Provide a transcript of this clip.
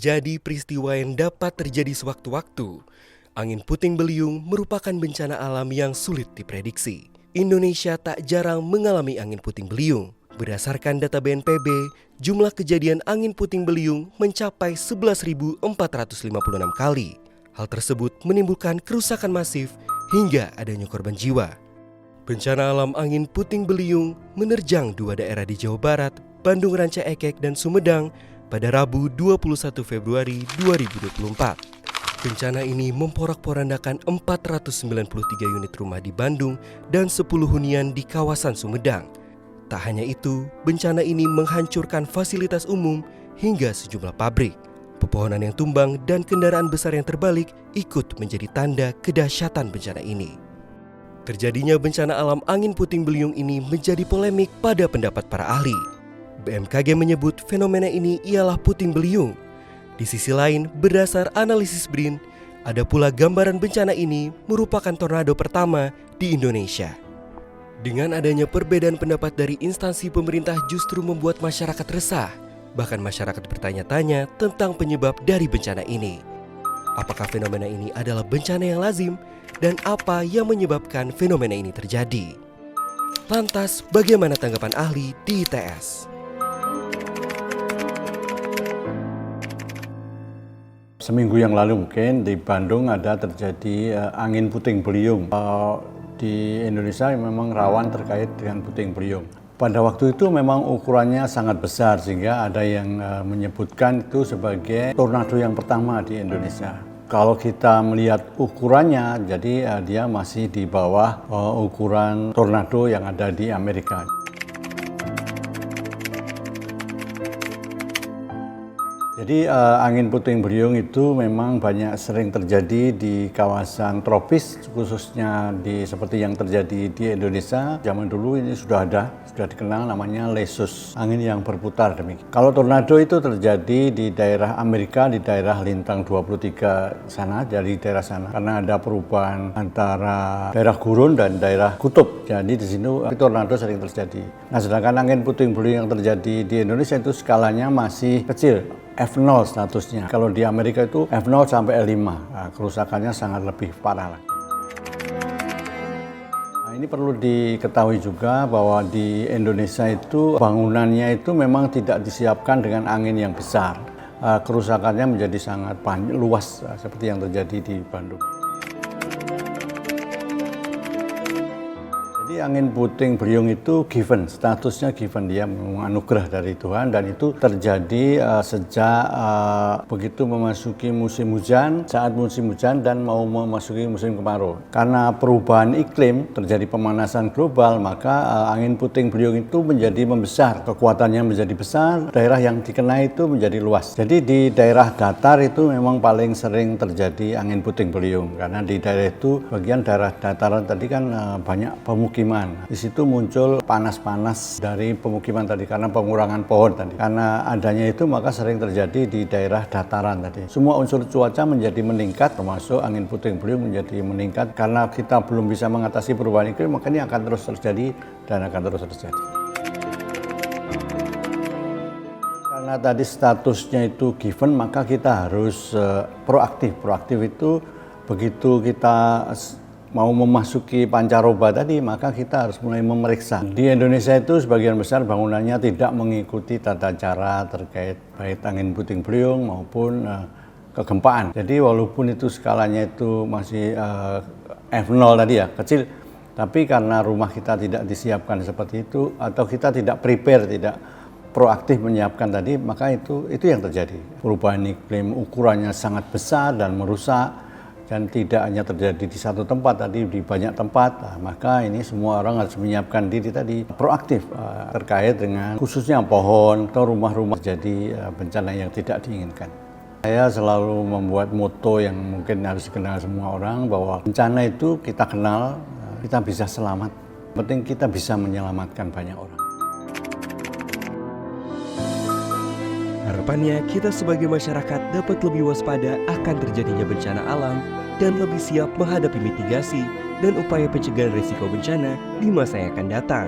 menjadi peristiwa yang dapat terjadi sewaktu-waktu. Angin puting beliung merupakan bencana alam yang sulit diprediksi. Indonesia tak jarang mengalami angin puting beliung. Berdasarkan data BNPB, jumlah kejadian angin puting beliung mencapai 11.456 kali. Hal tersebut menimbulkan kerusakan masif hingga adanya korban jiwa. Bencana alam angin puting beliung menerjang dua daerah di Jawa Barat, Bandung Ranca Ekek dan Sumedang pada Rabu 21 Februari 2024. Bencana ini memporak-porandakan 493 unit rumah di Bandung dan 10 hunian di kawasan Sumedang. Tak hanya itu, bencana ini menghancurkan fasilitas umum hingga sejumlah pabrik. Pepohonan yang tumbang dan kendaraan besar yang terbalik ikut menjadi tanda kedahsyatan bencana ini. Terjadinya bencana alam angin puting beliung ini menjadi polemik pada pendapat para ahli. BMKG menyebut fenomena ini ialah puting beliung. Di sisi lain, berdasar analisis BRIN, ada pula gambaran bencana ini merupakan tornado pertama di Indonesia. Dengan adanya perbedaan pendapat dari instansi pemerintah justru membuat masyarakat resah. Bahkan masyarakat bertanya-tanya tentang penyebab dari bencana ini. Apakah fenomena ini adalah bencana yang lazim? Dan apa yang menyebabkan fenomena ini terjadi? Lantas, bagaimana tanggapan ahli di ITS? Seminggu yang lalu mungkin di Bandung ada terjadi angin puting beliung. Di Indonesia memang rawan terkait dengan puting beliung. Pada waktu itu memang ukurannya sangat besar sehingga ada yang menyebutkan itu sebagai tornado yang pertama di Indonesia. Kalau kita melihat ukurannya, jadi dia masih di bawah ukuran tornado yang ada di Amerika. Jadi angin puting beliung itu memang banyak sering terjadi di kawasan tropis, khususnya seperti yang terjadi di Indonesia. Zaman dulu ini sudah dikenal namanya lesus, angin yang berputar demikian. Kalau tornado itu terjadi di daerah Amerika, di daerah lintang 23 sana, dari daerah sana. Karena ada perubahan antara daerah gurun dan daerah kutub. Jadi di sini tornado sering terjadi. Nah, sedangkan angin puting beliung yang terjadi di Indonesia itu skalanya masih kecil. F0 statusnya. Kalau di Amerika itu F0 sampai L5. Nah, kerusakannya sangat lebih parah. Nah, ini perlu diketahui juga bahwa di Indonesia itu bangunannya itu memang tidak disiapkan dengan angin yang besar. Kerusakannya menjadi sangat luas seperti yang terjadi di Bandung. Jadi angin puting beliung itu given, statusnya given, dia anugerah dari Tuhan dan itu terjadi sejak begitu memasuki musim hujan, saat musim hujan dan mau memasuki musim kemarau. Karena perubahan iklim, terjadi pemanasan global, maka angin puting beliung itu menjadi membesar, kekuatannya menjadi besar, daerah yang dikenai itu menjadi luas. Jadi di daerah datar itu memang paling sering terjadi angin puting beliung karena di daerah itu bagian daerah dataran tadi kan banyak pemukiman. Di situ muncul panas-panas dari pemukiman tadi karena pengurangan pohon tadi. Karena adanya itu maka sering terjadi di daerah dataran tadi. Semua unsur cuaca menjadi meningkat, termasuk angin puting beliung menjadi meningkat karena kita belum bisa mengatasi perubahan iklim, maka ini akan terus terjadi dan akan terus terjadi. Karena tadi statusnya itu given, maka kita harus proaktif. Proaktif itu begitu kita mau memasuki pancaroba tadi, maka kita harus mulai memeriksa. Di Indonesia itu sebagian besar bangunannya tidak mengikuti tata cara terkait baik angin puting beliung maupun kegempaan. Jadi walaupun itu skalanya itu masih F0 tadi ya, kecil, tapi karena rumah kita tidak disiapkan seperti itu, atau kita tidak prepare, tidak proaktif menyiapkan tadi, maka itu yang terjadi. Perubahan iklim ukurannya sangat besar dan merusak, dan tidak hanya terjadi di satu tempat tadi, di banyak tempat. Nah, maka ini semua orang harus menyiapkan diri tadi proaktif terkait dengan khususnya pohon atau rumah-rumah jadi bencana yang tidak diinginkan. Saya selalu membuat moto yang mungkin harus dikenal semua orang bahwa bencana itu kita kenal, kita bisa selamat. Penting kita bisa menyelamatkan banyak orang. Harapannya kita sebagai masyarakat dapat lebih waspada akan terjadinya bencana alam dan lebih siap menghadapi mitigasi dan upaya pencegahan risiko bencana di masa yang akan datang.